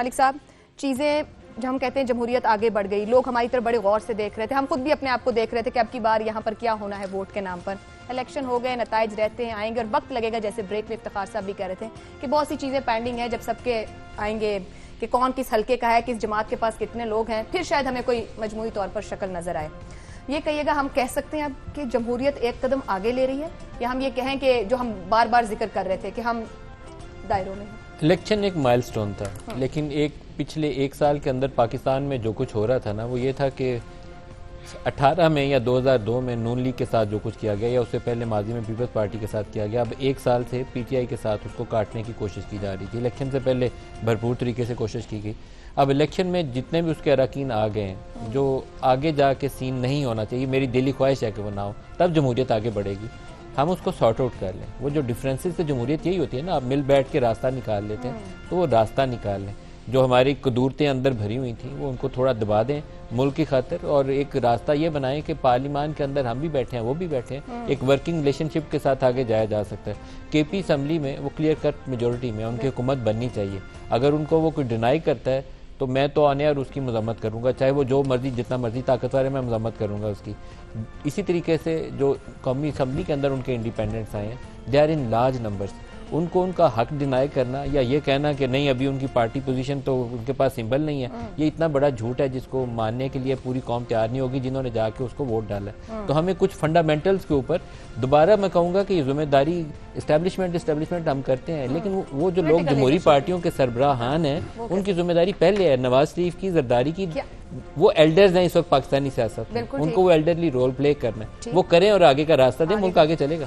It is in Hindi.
मालिक साहब, चीज़ें जब हम कहते हैं जमहूरियत आगे बढ़ गई, लोग हमारी तरफ बड़े गौर से देख रहे थे, हम खुद भी अपने आप को देख रहे थे कि अब की बार यहाँ पर क्या होना है वोट के नाम पर। इलेक्शन हो गए, नताइज रहते हैं, आएंगे और वक्त लगेगा, जैसे ब्रेक में इफ्तिखार साहब भी कह रहे थे कि बहुत सी चीज़ें पेंडिंग है। जब सबके आएंगे कि कौन किस हल्के का है, किस जमात के पास कितने लोग हैं, फिर शायद हमें कोई मजमूई तौर पर शक्ल नजर आए। ये कहिएगा, हम कह सकते हैं अब कि जमहूरियत एक कदम आगे ले रही है, या हम ये कहें कि जो हम बार बार जिक्र कर रहे थे कि हम दायरों में हैं? इलेक्शन एक माइलस्टोन था, लेकिन पिछले एक साल के अंदर पाकिस्तान में जो कुछ हो रहा था ना, वो ये था कि 18 में या 2002 में नून लीग के साथ जो कुछ किया गया, या उससे पहले माजी में पीपल्स पार्टी के साथ किया गया, अब एक साल से पीटीआई के साथ उसको काटने की कोशिश की जा रही थी। इलेक्शन से पहले भरपूर तरीके से कोशिश की गई। अब इलेक्शन में जितने भी उसके अरकान आ गए हैं, जो आगे जाके सीन नहीं होना चाहिए, मेरी दिली ख्वाहिश है कि वो ना हो, तब जमहूरियत आगे बढ़ेगी। हम उसको सॉर्ट आउट कर लें। वो जो डिफरेंसेस से जमहूरियत यही होती है ना, आप मिल बैठ के रास्ता निकाल लेते हैं, तो वो रास्ता निकाल लें। जो हमारी कदूरतें अंदर भरी हुई थी, वो उनको थोड़ा दबा दें मुल्क की खातिर, और एक रास्ता ये बनाएं कि पार्लियामान के अंदर हम भी बैठे हैं, वो भी बैठे हैं, एक वर्किंग रिलेशनशिप के साथ आगे जाया जा सकता है। केपी असम्बली में वो क्लियर कट मेजोरिटी में उनकी हुकूमत बननी चाहिए। अगर उनको वो कोई डिनाई करता है तो मैं तो आने और उसकी मजम्मत करूंगा, चाहे वो जो मर्जी जितना मर्जी ताकतवर है, मैं मजम्मत करूंगा उसकी। इसी तरीके से जो कौमी असम्बली के अंदर उनके इंडिपेंडेंट्स आए हैं, they are in large numbers, उनको उनका हक डिनाई करना या ये कहना कि नहीं अभी उनकी पार्टी पोजीशन तो उनके पास सिंबल नहीं है, ये इतना बड़ा झूठ है जिसको मानने के लिए पूरी कौम तैयार नहीं होगी जिन्होंने जाके उसको वोट डाला है। तो हमें कुछ फंडामेंटल्स के ऊपर दोबारा मैं कहूँगा कि ये जिम्मेदारी इस्टेब्लिशमेंट हम करते हैं, लेकिन वो जो लोग जमहूरी पार्टियों के सरबराहान हैं, उनकी जिम्मेदारी पहले है। नवाज शरीफ की, जरदारी की, वो एल्डर्स हैं इस वक्त पाकिस्तानी सियासत में, उनको वो एल्डरली रोल प्ले करना है, वो करें और आगे का रास्ता दें, मुल्क आगे चलेगा।